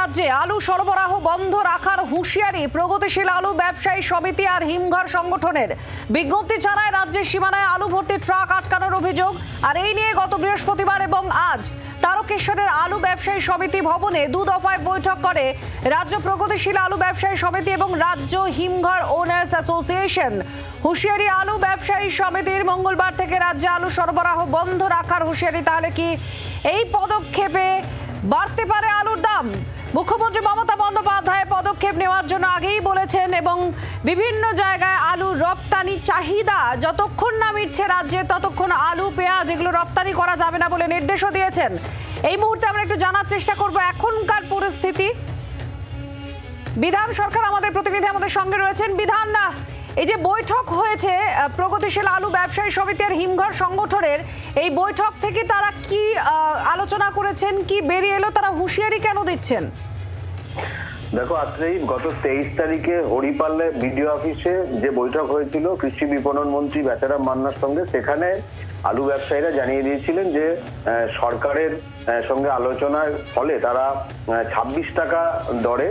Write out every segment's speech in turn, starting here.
রাজ্যে আলু সরবরাহ বন্ধ রাখার হুঁশিয়ারি প্রগতিশীল আলু ব্যবসায়ী সমিতি আর হিমঘর সংগঠনের। বিজ্ঞপ্তি ছাড়াই রাজ্যের সীমানায় আলু ভর্তি ট্রাক আটকানোর অভিযোগ। আর এই নিয়ে গত বৃহস্পতিবার এবং আজ তারকেশ্বরের আলু ব্যবসায়ী সমিতি ভবনে 2 দফায় বৈঠক করে রাজ্য প্রগতিশীল আলু ব্যবসায়ী সমিতি এবং রাজ্য হিমঘর ওনার্স অ্যাসোসিয়েশন। হুঁশিয়ারি আলু ব্যবসায়ী সমিতির মঙ্গলবার থেকে রাজ্যে আলু সরবরাহ বন্ধ রাখার হুঁশিয়ারি। তাহলে কি এই পদক্ষেপে বাড়তে পারে আলুর দাম? মুখ্যমন্ত্রী মমতা বন্দ্যোপাধ্যায় পদক্ষেপ নেওয়ার জন্য আগেই বলেছেন এবং বিভিন্ন জায়গায় আলু রপ্তানি চাহিদা যতক্ষণ না মিটছে রাজ্যে ততক্ষণ আলু পেঁয়াজ এগুলো রপ্তানি করা যাবে না বলে নির্দেশও দিয়েছেন। এই মুহূর্তে আমরা একটু জানার চেষ্টা করব এখনকার পরিস্থিতি। বিধান সরকার আমাদের প্রতিনিধি আমাদের সঙ্গে রয়েছেন। বিধান, এই যে বৈঠক হয়েছে প্রগতিশীল আলু ব্যবসায়ী সমিতির হিমঘর সংগঠনের, এই বৈঠক থেকে তারা কি আলোচনা করেছেন, কি বেরিয়ে এলো, তারা হুঁশিয়ারি কেন দিচ্ছেন? দেখো, আজকে গত 23 তারিখে হরিপালে বিডিও অফিসে যে বৈঠক হয়েছিল কৃষি বিপণন মন্ত্রী বেচারাম মান্নার সঙ্গে, সেখানে আলু ব্যবসায়ীরা জানিয়ে দিয়েছিলেন যে সরকারের সঙ্গে আলোচনার ফলে তারা 26 টাকা দরে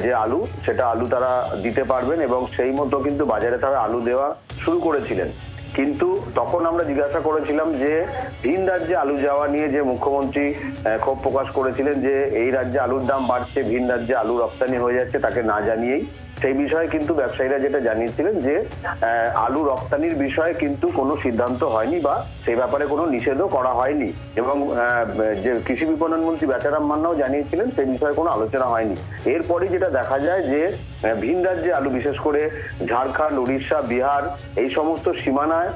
যে আলু, সেটা আলু তারা দিতে পারবেন এবং সেই মতো কিন্তু বাজারে তারা আলু দেওয়া শুরু করেছিলেন। কিন্তু তখন আমরা জিজ্ঞাসা করেছিলাম যে ভিন রাজ্যে আলু যাওয়া নিয়ে যে মুখ্যমন্ত্রী ক্ষোভ প্রকাশ করেছিলেন যে এই রাজ্যে আলুর দাম বাড়ছে, ভিন রাজ্যে আলু রপ্তানি হয়ে যাচ্ছে তাকে না জানিয়েই, সেই বিষয়ে কিন্তু ব্যবসায়ীরা যেটা জানিয়েছিলেন যে আলু রপ্তানির বিষয়ে কিন্তু কোনো সিদ্ধান্ত হয়নি বা সেই ব্যাপারে কোনো নিষেধও করা হয়নি এবং যে কৃষি বিপণন মন্ত্রী বেচারাম মান্নাও জানিয়েছিলেন সেই বিষয়ে কোনো আলোচনা হয়নি। এরপরে যেটা দেখা যায় যে ভিন রাজ্যে আলু, বিশেষ করে ঝাড়খণ্ড, উড়িষ্যা, বিহার এই সমস্ত সীমানায়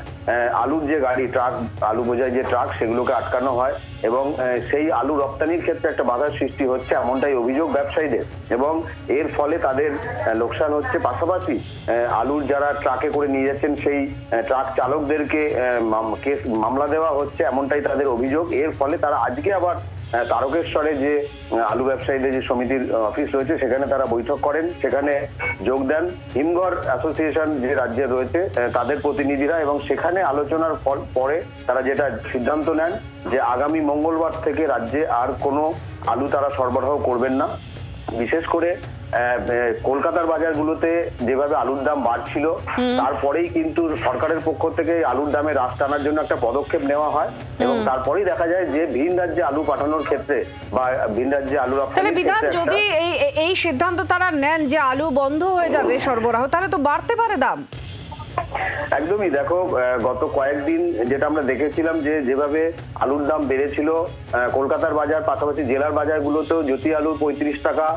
আলুর যে গাড়ি, ট্রাক, আলু বোঝায় যে ট্রাক, সেগুলোকে আটকানো হয় এবং সেই আলু রপ্তানির ক্ষেত্রে একটা বাধার সৃষ্টি হচ্ছে, এমনটাই অভিযোগ ব্যবসায়ীদের। এবং এর ফলে তাদের লোকসান হচ্ছে, পাশাপাশি আলুর যারা ট্রাকে করে নিয়ে যাচ্ছেন সেই ট্রাক চালকদেরকে মামলা দেওয়া হচ্ছে, এমনটাই তাদের অভিযোগ। এর ফলে তারা আজকে আবার তারকেশ্বরে যে আলু ব্যবসায়ীদের যে সমিতির অফিস রয়েছে সেখানে তারা বৈঠক করেন, সেখানে যোগ দেন হিমঘর অ্যাসোসিয়েশন যে রাজ্যে রয়েছে তাদের প্রতিনিধিরা এবং সেখানে আলোচনার পরে তারা যেটা সিদ্ধান্ত নেন যে আগামী মঙ্গলবার থেকে রাজ্যে আর কোনো আলু তারা সরবরাহ করবেন না। বিশেষ করে কলকাতার বাজারগুলোতে যেভাবে আলুর দাম বাড়ছিল তারপরেই কিন্তু সরকারের পক্ষ থেকে আলুর দামে হ্রাস টানার জন্য একটা পদক্ষেপ নেওয়া হয় এবং তারপরেই দেখা যায় যে ভিন রাজ্যে আলু পাঠানোর ক্ষেত্রে বা ভিন রাজ্যে আলু রপ্তানির ক্ষেত্রে যদি এই সিদ্ধান্ত তারা নেন যে আলু বন্ধ হয়ে যাবে সরবরাহ, তাহলে তো বাড়তে পারে দাম। একদমই। দেখো, গত কয়েকদিন যেটা আমরা দেখেছিলাম যে যেভাবে আলুর দাম বেড়েছিল কলকাতার বাজার, পাশাপাশি জেলার বাজারগুলোতেও জ্যোতি আলু 35 টাকা,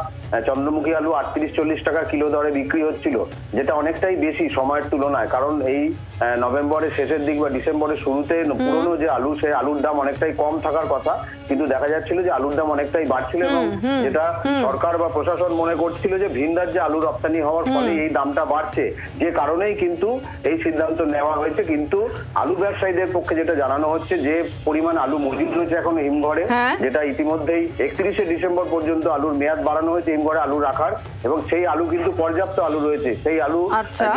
চন্দ্রমুখী আলু 38-40 টাকা কিলো দরে বিক্রি হচ্ছিল, যেটা অনেকটাই বেশি সময়ের তুলনায়। কারণ এই নভেম্বরের শেষের দিক বা ডিসেম্বরের শুরুতে পুরনো যে আলু, সেই আলুর দাম অনেকটাই কম থাকার কথা, কিন্তু দেখা যাচ্ছিল যে আলুর দাম অনেকটাই বাড়ছিল এবং যেটা সরকার বা প্রশাসন মনে করছিল যে ভিন রাজ্যে আলু রপ্তানি হওয়ার ফলে এই দামটা বাড়ছে, যে কারণেই কিন্তু এই সিদ্ধান্ত নেওয়া হয়েছে। কিন্তু আলু ব্যবসায়ীদের পক্ষে যেটা জানানো হচ্ছে যে পরিমাণ আলু মজুদ রয়েছে এখন হিমঘরে, যেটা ইতিমধ্যেই 31শে ডিসেম্বর পর্যন্ত আলুর মেয়াদ বাড়ানো হয়েছে হিমঘরে আলু রাখার, এবং সেই আলু কিন্তু পর্যাপ্ত আলু রয়েছে। সেই আলু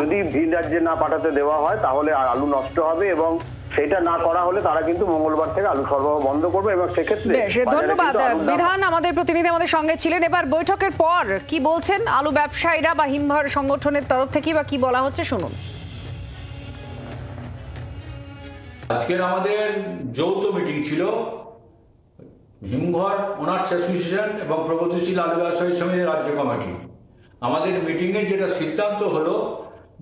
যদি ভিন রাজ্যে না পাঠাতে দেওয়া হয় তাহলে আলু নষ্ট হবে এবং সেটা না করা হলে তারা কিন্তু মঙ্গলবার থেকে আলু সরবরাহ বন্ধ করবে এবং সেক্ষেত্রে ধন্যবাদ। বিধান আমাদের প্রতিনিধি আমাদের সঙ্গে ছিলেন। এবার বৈঠকের পর কি বলছেন আলু ব্যবসায়ীরা বা হিমঘর সংগঠনের তরফ থেকে, বা কি বলা হচ্ছে শুনুন। আজকের আমাদের যৌথ মিটিং ছিল হিমঘর ওনার্স অ্যাসোসিয়েশন এবং প্রগতিশীল আলু ব্যবসায়ী সমিতির রাজ্য কমিটি। আমাদের মিটিংয়ের যেটা সিদ্ধান্ত হলো,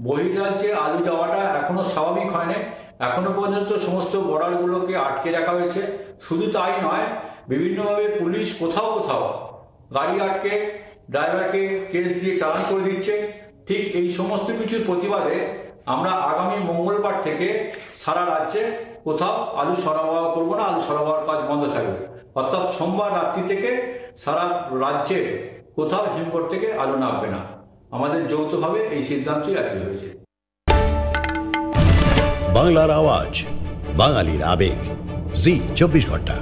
বহির্রাজ্যে আলু যাওয়াটা এখনো স্বাভাবিক হয়নি। এখনো পর্যন্ত সমস্ত বর্ডারগুলোকে আটকে রাখা হয়েছে। শুধু তাই নয়, বিভিন্নভাবে পুলিশ কোথাও কোথাও গাড়ি আটকে ড্রাইভারকে কেস দিয়ে চালান করে দিচ্ছে। ঠিক এই সমস্ত কিছুর প্রতিবাদে আমরা আগামী মঙ্গলবার থেকে সারা রাজ্যে কোথাও আলু সরবরাহ করবো না, আলু সরবরাহ কাজ বন্ধ থাকবে। অর্থাৎ সোমবার রাত্রি থেকে সারা রাজ্যে কোথাও হিমঘর থেকে আলু নামবে না। আমাদের যৌথভাবে এই সিদ্ধান্তই একই হয়েছে। বাংলার আওয়াজ, বাঙালির আবেগ, জি 24 ঘন্টা।